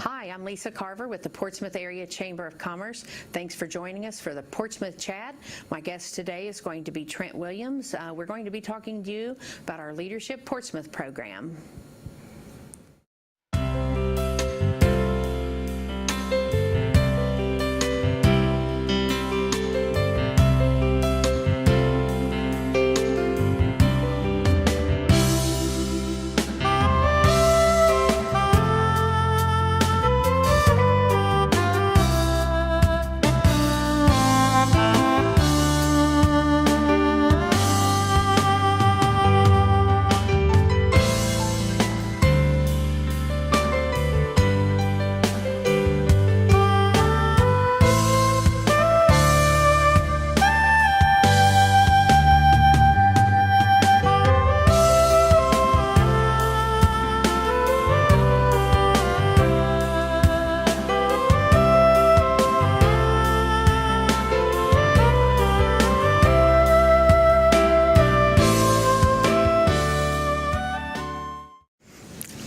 Hi, I'm Lisa Carver with the Portsmouth Area Chamber of Commerce. Thanks for joining us for the Portsmouth Chat. My guest today is going to be Trent Williams. We're going to be talking to you about our Leadership Portsmouth program.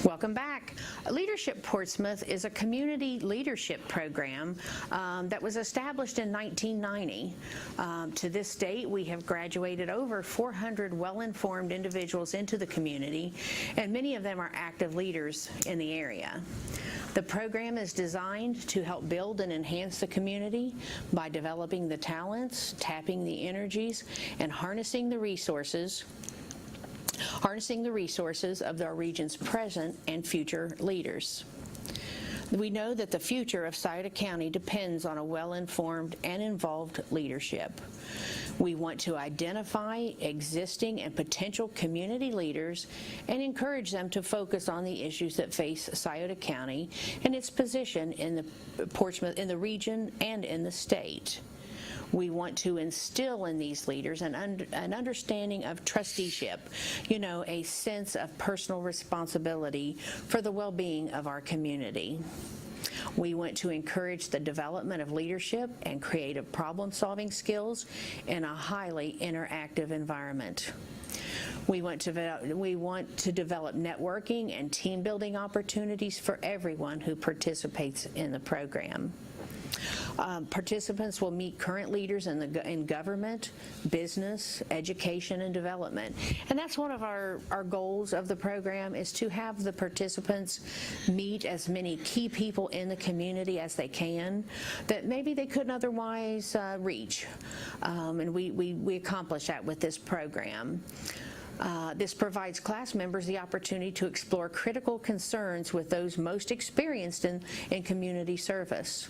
Welcome back. Leadership Portsmouth is a community leadership program that was established in 1990. To this date, we have graduated over 400 well-informed individuals into the community, and many of them are active leaders in the area. The program is designed to help build and enhance the community by developing the talents, tapping the energies, and harnessing the resources of our region's present and future leaders. We know that the future of Scioto County depends on a well-informed and involved leadership. We want to identify existing and potential community leaders and encourage them to focus on the issues that face Scioto County and its position in the region and in the state. We want to instill in these leaders an understanding of trusteeship, a sense of personal responsibility for the well-being of our community. We want to encourage the development of leadership and creative problem-solving skills in a highly interactive environment. We want to develop networking and team-building opportunities for everyone who participates in the program. Participants will meet current leaders in government, business, education, and development. And that's one of our goals of the program, is to have the participants meet as many key people in the community as they can that maybe they couldn't otherwise reach. And we accomplish that with this program. This provides class members the opportunity to explore critical concerns with those most experienced in community service.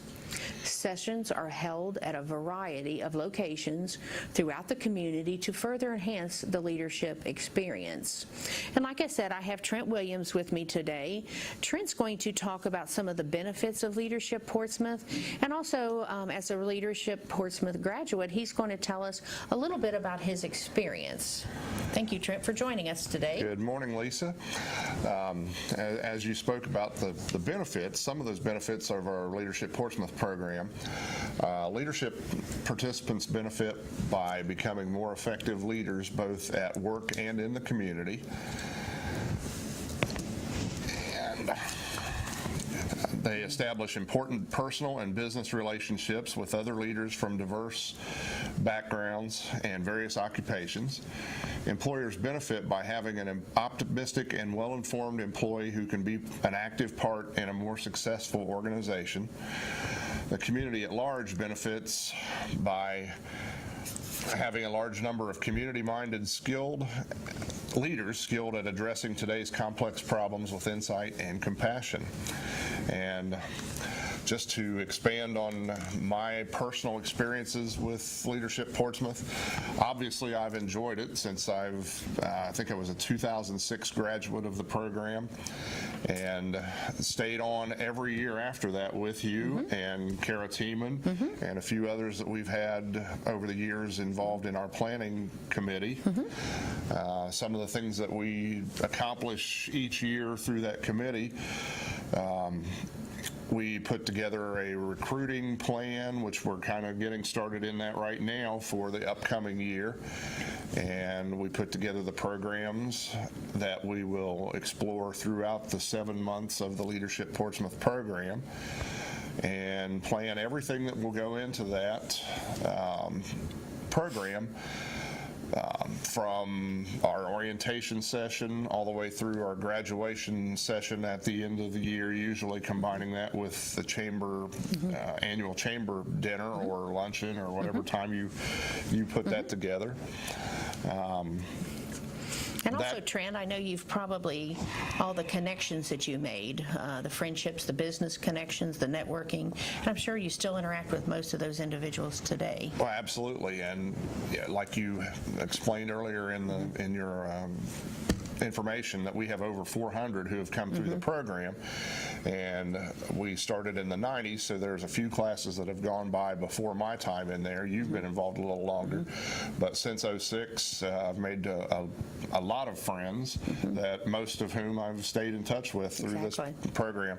Sessions are held at a variety of locations throughout the community to further enhance the leadership experience. And like I said, I have Trent Williams with me today. Trent's going to talk about some of the benefits of Leadership Portsmouth, and also as a Leadership Portsmouth graduate, he's going to tell us a little bit about his experience. Thank you, Trent, for joining us today. Good morning, Lisa. As you spoke about the benefits, some of those benefits of our Leadership Portsmouth program. Leadership participants benefit by becoming more effective leaders both at work and in the community. And they establish important personal and business relationships with other leaders from diverse backgrounds and various occupations. Employers benefit by having an optimistic and well-informed employee who can be an active part in a more successful organization. The community at large benefits by having a large number of community-minded, skilled leaders skilled at addressing today's complex problems with insight and compassion. And just to expand on my personal experiences with Leadership Portsmouth, obviously I've enjoyed it since I think I was a 2006 graduate of the program, and stayed on every year after that with you and Kara Tiemann and a few others that we've had over the years involved in our planning committee. Some of the things that we accomplish each year through that committee We put together a recruiting plan, which we're kind of getting started in that right now for the upcoming year. And we put together the programs that we will explore throughout the 7 months of the Leadership Portsmouth program, and plan everything that will go into that program, from our orientation session all the way through our graduation session at the end of the year, usually combining that with the chamber annual chamber dinner or luncheon or whatever time you put that together. And also, Trent, I know you've probably, all the connections that you made, the friendships, the business connections, the networking, and I'm sure you still interact with most of those individuals today. Well, absolutely. And yeah, like you explained earlier in your information, that we have over 400 who have come through the program, and we started in the 90s, so there's a few classes that have gone by before my time in there. You've been involved a little longer, but since '06 I've made a lot of friends, that most of whom I've stayed in touch with through this program.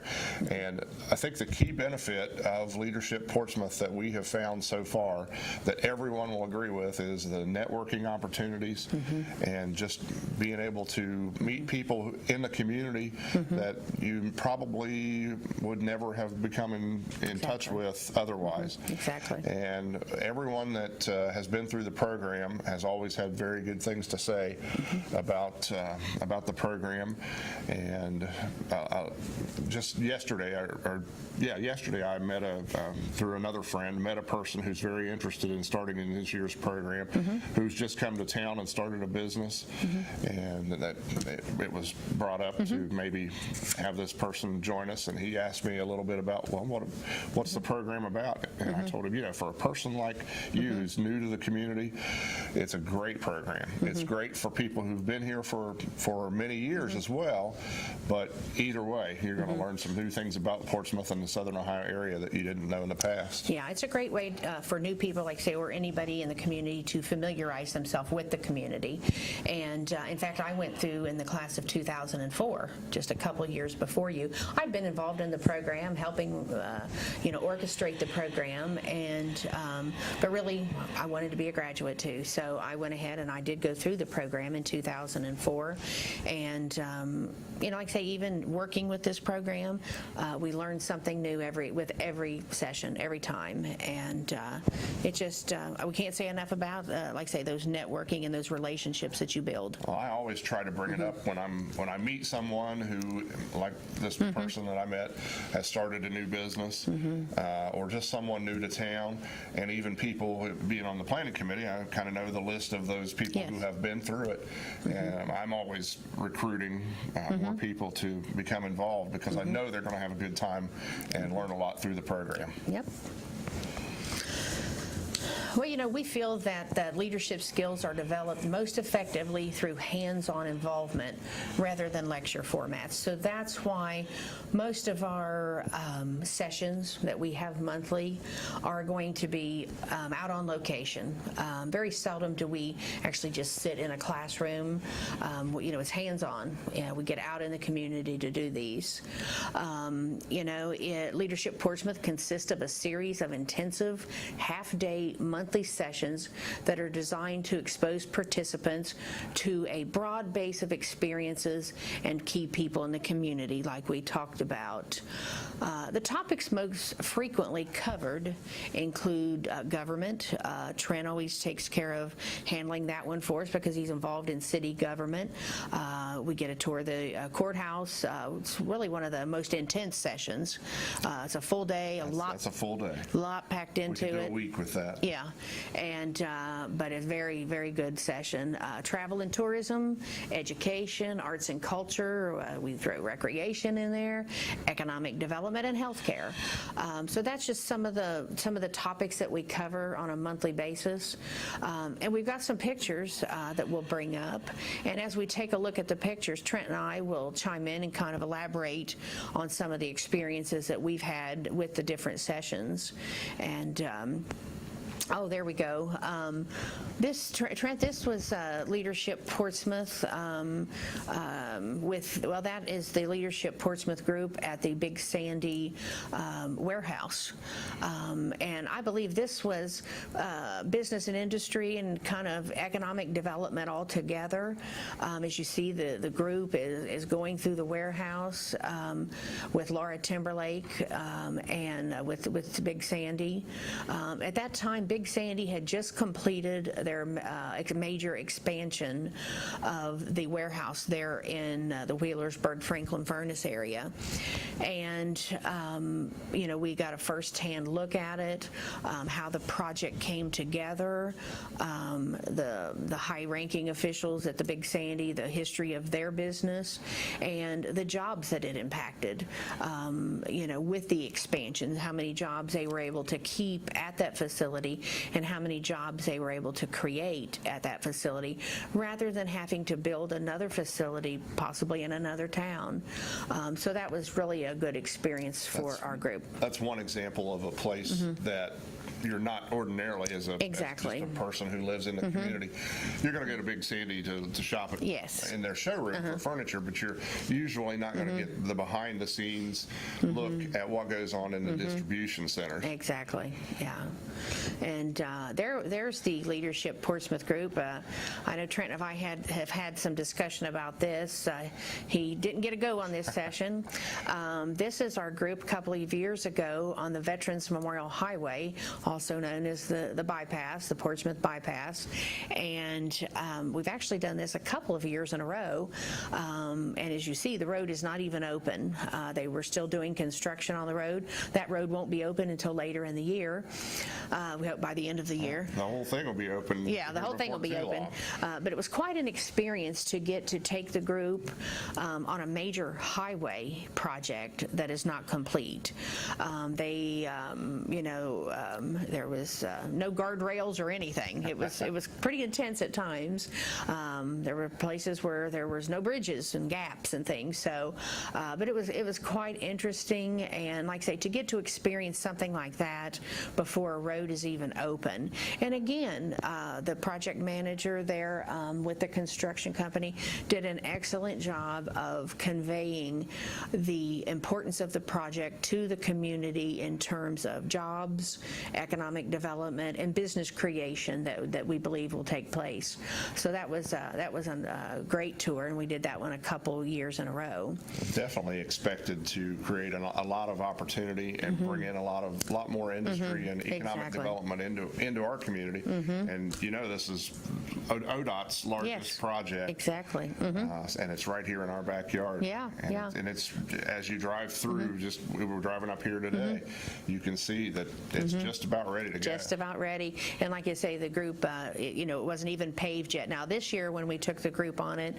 And I think the key benefit of Leadership Portsmouth that we have found so far, that everyone will agree with, is the networking opportunities and just being able to meet people in the community that you probably would never have become in touch with otherwise. Exactly. And everyone that has been through the program has always had very good things to say about the program. And just yesterday, yesterday I met through another friend, met a person who's very interested in starting in this year's program, who's just come to town and started a business, and that it was brought up to maybe have this person join us, and he asked me a little bit about, well, what's the program about? And I told him, for a person like you who's new to the community, it's a great program. It's great for people who've been here for many years as well, but either way, you're going to learn some new things about Portsmouth and the Southern Ohio area that you didn't know in the past. Yeah, it's a great way for new people, like say, or anybody in the community, to familiarize themselves with the community. And in fact, I went through in the class of 2004, just a couple of years before you. I've been involved in the program, helping orchestrate the program, and but really I wanted to be a graduate too, so I went ahead and I did go through the program in 2004. And like I say, even working with this program, we learn something new with every session, every time, and it just we can't say enough about like I say, those networking and those relationships that you build. Well, I always try to bring it up when I meet someone who, like this person that I met, has started a new business, or just someone new to town, and even people being on the planning committee, I kind of know the list of those people who have been through it. And I'm always recruiting more people to become involved, because I know they're going to have a good time and learn a lot through the program. Yep. Well, we feel that the leadership skills are developed most effectively through hands-on involvement rather than lecture formats. So that's why most of our sessions that we have monthly are going to be out on location. Very seldom do we actually just sit in a classroom. It's hands-on. We get out in the community to do these. Leadership Portsmouth consists of a series of intensive half-day monthly sessions that are designed to expose participants to a broad base of experiences and key people in the community, like we talked about. The topics most frequently covered include government. Trent always takes care of handling that one for us because he's involved in city government. We get a tour of the courthouse. It's really one of the most intense sessions. It's a full day, That's a full day. A lot packed into it. We could do a week with that. Yeah, and but a very, very good session. Travel and tourism, education, arts and culture. We throw recreation in there, economic development, and healthcare. So that's just some of the topics that we cover on a monthly basis. And we've got some pictures that we'll bring up. And as we take a look at the pictures, Trent and I will chime in and kind of elaborate on some of the experiences that we've had with the different sessions. And Oh, there we go. Trent, this was Leadership Portsmouth that is the Leadership Portsmouth group at the Big Sandy warehouse. And I believe this was business and industry and kind of economic development all together. As you see, the group is going through the warehouse with Laura Timberlake and with Big Sandy. At that time, Big Sandy had just completed their major expansion of the warehouse there in the Wheelersburg Franklin Furnace area. And, we got a first-hand look at it, how the project came together, the high-ranking officials at the Big Sandy, the history of their business, and the jobs that it impacted, with the expansion, how many jobs they were able to keep at that facility and how many jobs they were able to create at that facility rather than having to build another facility possibly in another town. So that was really a good experience for our group. That's one example of a place that you're not ordinarily as just a person who lives in the community. You're going to go to Big Sandy to shop in their showroom for furniture, but you're usually not going to get the behind the scenes look at what goes on in the distribution centers. Exactly, yeah. And there's the Leadership Portsmouth group. I know Trent and I have had some discussion about this. He didn't get a go on this session. This is our group a couple of years ago on the Veterans Memorial Highway, also known as the bypass, the Portsmouth bypass. And we've actually done this a couple of years in a row. And as you see, the road is not even open. They were still doing construction on the road. That road won't be open until later in the year. We hope by the end of the year. The whole thing will be open. Yeah, the whole thing will be open. But it was quite an experience to get to take the group on a major highway project that is not complete. There was no guardrails or anything. It was pretty intense at times. There were places where there was no bridges and gaps and things. So, but it was quite interesting. And like I say, to get to experience something like that before a road is even open. And again, the project manager there with the construction company did an excellent job of conveying the importance of the project to the community in terms of jobs, economic development, and business creation that we believe will take place. So that was a great tour, and we did that one a couple years in a row. Definitely expected to create a lot of opportunity and bring in a lot more industry and economic development into our community. And this is ODOT's largest project. Exactly. And it's right here in our backyard. And it's as you drive through, we were driving up here today, you can see that it's just about ready to go. Just about ready. And like I say, the group, it wasn't even paved yet. Now this year when we took the group on it,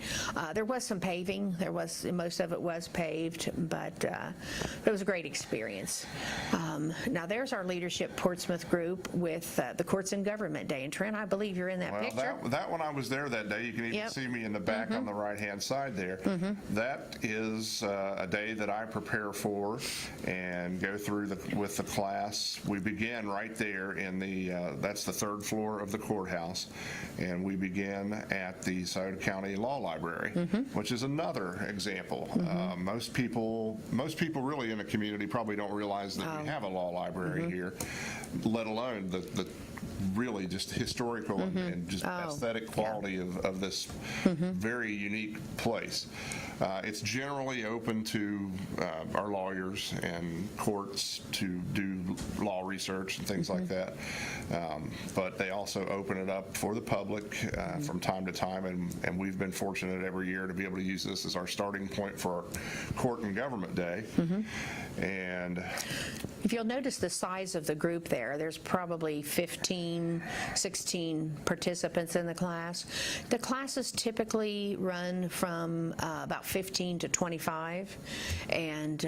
there was some paving. Most of it was paved, but it was a great experience. Now there's our Leadership Portsmouth group with the Courts and Government Day. And Trent, I believe you're in that picture. That one I was there that day. You can even see me in the back on the right-hand side there. That is a day that I prepare for and go through with the class. We begin right there in that's the third floor of the courthouse, and we begin at the Scioto County Law Library, which is another example. Most people really in the community probably don't realize that we have a law library here, let alone the really just historical and just aesthetic quality of this very unique place. It's generally open to our lawyers and courts to do law research and things like that, but they also open it up for the public from time to time, and we've been fortunate every year to be able to use this as our starting point for our Court and Government Day. And if you'll notice the size of the group there's probably 15, 16 participants in the class. The classes typically run from about 15 to 25, and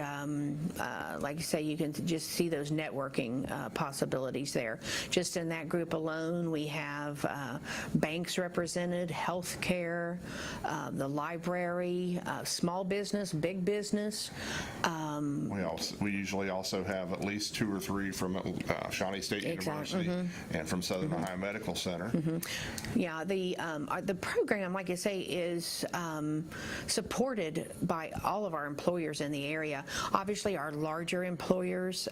like you say, you can just see those networking possibilities there. Just in that group alone, we have banks represented, healthcare, the library, small business, big business. We usually also have at least 2 or 3 from Shawnee State University and from Southern Ohio Medical Center. Yeah, the program, like I say, is supported by all of our employers in the area. Obviously, our larger employers,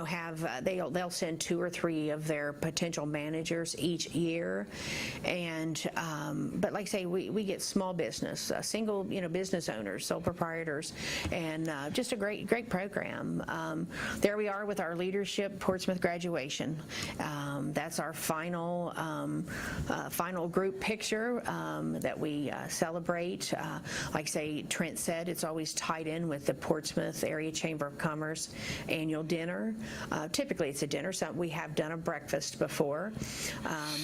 have they'll send 2 or 3 of their potential managers each year, and but like I say, we get small business, single business owners, sole proprietors, and just a great program. There we are with our Leadership Portsmouth graduation. That's our final group picture that we celebrate. Like say Trent said, it's always tied in with the Portsmouth Area Chamber of Commerce annual dinner. Typically it's a dinner. So we have done a breakfast before.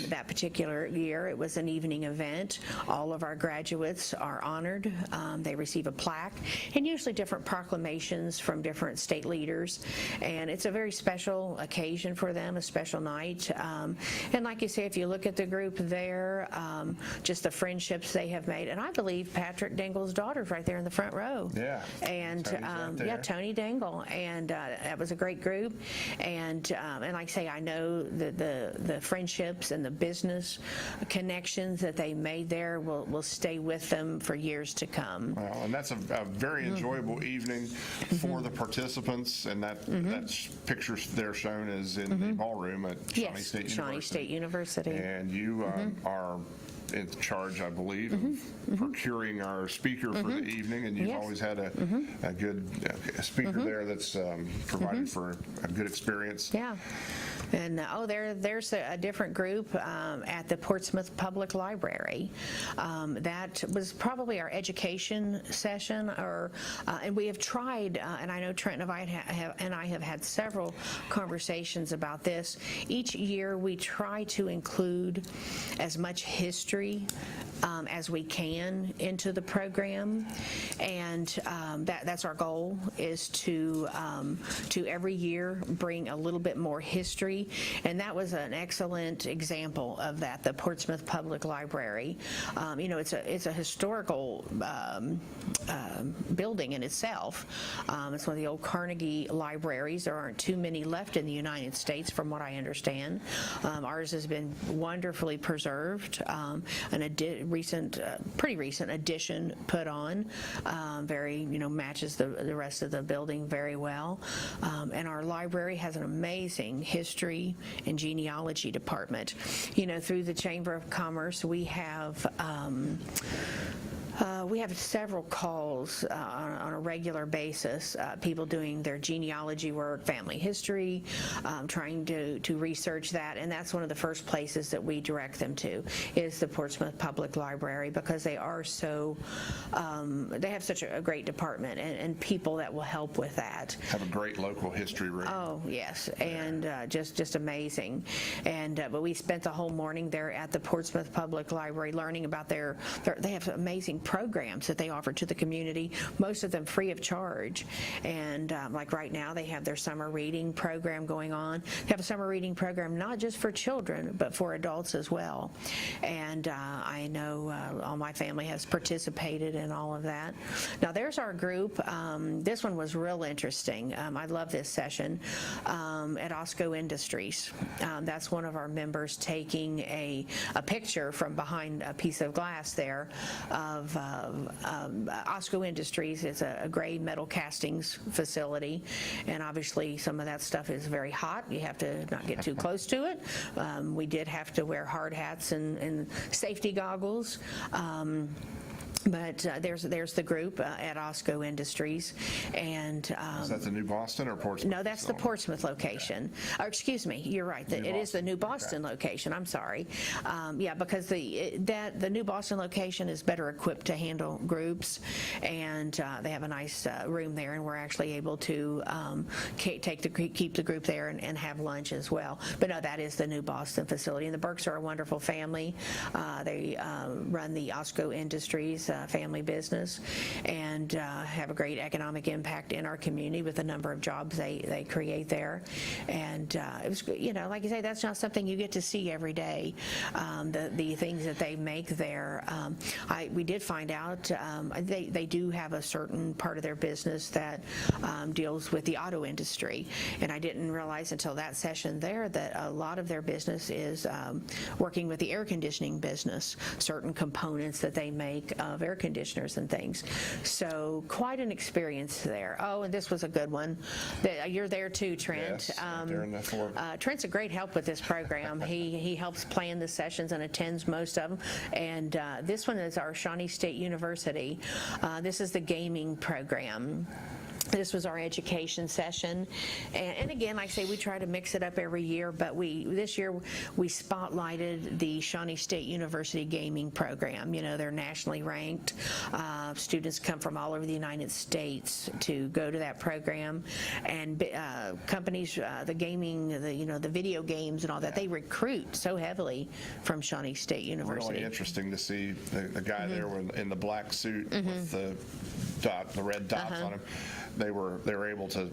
That particular year it was an evening event. All of our graduates are honored. They receive a plaque and usually different proclamations from different state leaders. And it's a very special occasion for them, a special night. And like you say, if you look at the group there, just the friendships they have made. And I believe Patrick Dingle's daughter's right there in the front row. Yeah. And Tony Dingle. And that was a great group. And like I say, I know that the friendships and the business connections that they made there will stay with them for years to come. Well, and that's a very enjoyable evening for the participants, and that picture there shown is in the ballroom at Shawnee State University. Shawnee State University. And you are in charge, I believe, of procuring our speaker for the evening, and you've always had a good speaker there that's provided for a good experience. Yeah. And there's a different group at the Portsmouth Public Library. That was probably our education session, and we have tried, and I know Trent and I have had several conversations about this. Each year we try to include as much history as we can into the program, and that's our goal, is to every year bring a little bit more history. And that was an excellent example of that, the Portsmouth Public Library. It's a historical building in itself. It's one of the old Carnegie libraries. There aren't too many left in the United States, from what I understand. Ours has been wonderfully preserved. Pretty recent addition put on, matches the rest of the building very well. And our library has an amazing history and genealogy department. Through the Chamber of Commerce, we have several calls on a regular basis, people doing their genealogy work, family history, trying to research that, and that's one of the first places that we direct them to, is the Portsmouth Public Library, because they are they have such a great department and people that will help with that. Have a great local history room. Oh, yes, and just amazing. And but we spent the whole morning there at the Portsmouth Public Library learning about they have amazing programs that they offer to the community, most of them free of charge. And like right now, they have their summer reading program going on. They have a summer reading program not just for children, but for adults as well. And I know all my family has participated in all of that. Now, there's our group. This one was real interesting. I love this session at Osco Industries. That's one of our members taking a picture from behind a piece of glass there of Osco Industries. Is a gray metal castings facility, and obviously some of that stuff is very hot. You have to not get too close to it. We did have to wear hard hats and safety goggles. But there's the group at Osco Industries, and is that the New Boston or Portsmouth? No, that's the Portsmouth location. Or, excuse me, you're right. It is the New Boston location. I'm sorry. Because the New Boston location is better equipped to handle groups, and they have a nice room there, and we're actually able to keep the group there and have lunch as well. But no, that is the New Boston facility, and the Burks are a wonderful family. They run the Osco Industries. it's a family business, and have a great economic impact in our community with the number of jobs they create there. And it was, like you say, that's not something you get to see every day, the things that they make there. We did find out they do have a certain part of their business that deals with the auto industry, and I didn't realize until that session there that a lot of their business is working with the air conditioning business, certain components that they make of air conditioners and things. So quite an experience there. Oh, and this was a good one. You're there too, Trent. Yes, Trent's a great help with this program. He helps plan the sessions and attends most of them. And this one is our Shawnee State University. This is the gaming program. This was our education session, and again, like I say, we try to mix it up every year, but this year we spotlighted the Shawnee State University gaming program. They're nationally ranked. Students come from all over the United States to go to that program, and companies, the gaming, the video games and all that, they recruit so heavily from Shawnee State University. Really interesting to see the guy there in the black suit with the red dots on him. They were able to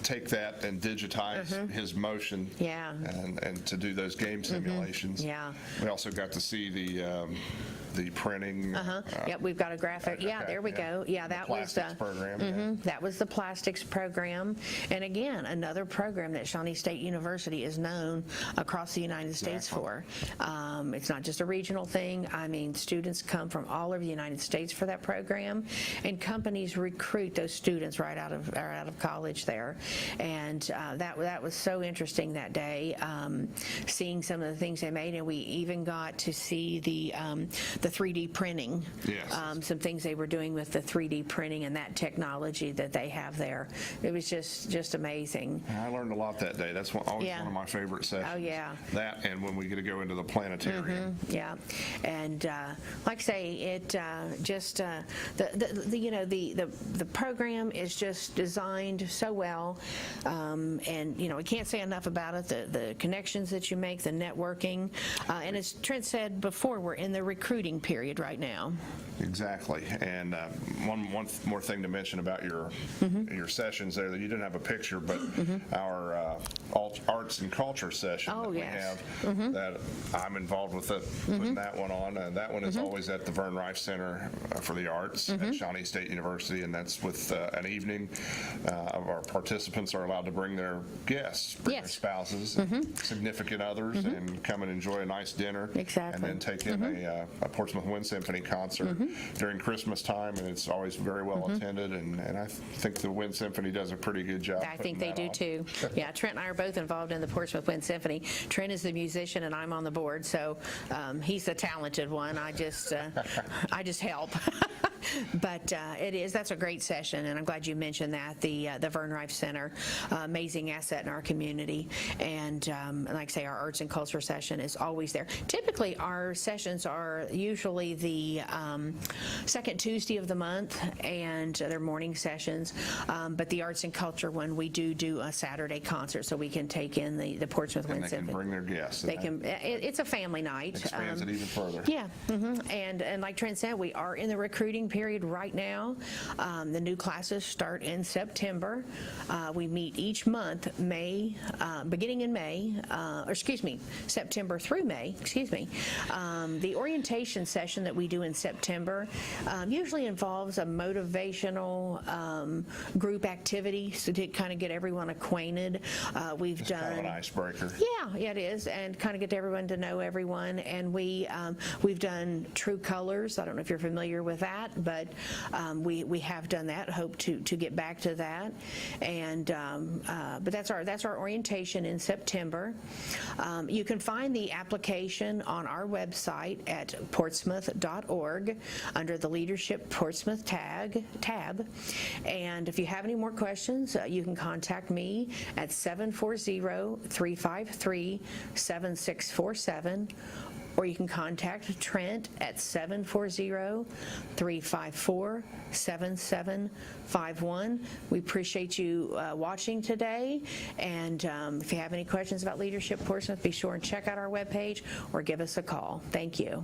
take that and digitize his motion and to do those game simulations. Yeah. We also got to see the printing. Yep, we've got a graphic. Yeah, there we go. Yeah, that was the program. That was the plastics program. And again, another program that Shawnee State University is known across the United States for. It's not just a regional thing. I mean, students come from all over the United States for that program, and companies recruit those students right out of college there. And that was so interesting that day, seeing some of the things they made, and we even got to see the 3D printing. Yes. Some things they were doing with the 3D printing and that technology that they have there. It was just amazing. I learned a lot that day. That's always one of my favorite sessions. Oh yeah. That, and when we get to go into the planetarium. Yeah, and like I say, it just the program is just designed so well, and we can't say enough about it. The connections that you make, the networking, and as Trent said before, we're in the recruiting period right now. Exactly. And one more thing to mention about your sessions there, that you didn't have a picture, but our arts and culture session that we have, that I'm involved with putting that one on. That one is always at the Vern Rife Center for the Arts at Shawnee State University, and that's with an evening of our participants are allowed to bring their guests, their spouses, significant others, and come and enjoy a nice dinner. Exactly. And then take in a Portsmouth Wind Symphony concert during Christmas time, and it's always very well attended, and I think the Wind Symphony does a pretty good job. I think they do too. Yeah, Trent and I are both involved in the Portsmouth Wind Symphony. Trent is the musician and I'm on the board, so he's the talented one. I just help. But that's a great session, and I'm glad you mentioned that. The Vern Rife Center, amazing asset in our community, and like I say, our arts and culture session is always there. Typically, our sessions are usually the second Tuesday of the month, and they're morning sessions. But the arts and culture one, we do a Saturday concert, so we can take in the Portsmouth Wind Symphony. And they can bring their guests. They can. It's a family night. Expands it even further. Yeah, and like Trent said, we are in the recruiting period right now. The new classes start in September. We meet each month, beginning in May, September through May, The orientation session that we do in September usually involves a motivational group activity, so to kind of get everyone acquainted. We've done kind of an icebreaker. Yeah, it is, and kind of get everyone to know everyone. And we've done True Colors. I don't know if you're familiar with that, but we have done that. Hope to get back to that. And but that's our orientation in September. You can find the application on our website at portsmouth.org under the Leadership Portsmouth tab. And if you have any more questions, you can contact me at 740-353-7647, or you can contact Trent at 740-354-7751. We appreciate you watching today, and if you have any questions about Leadership Portsmouth, be sure and check out our webpage or give us a call. Thank you.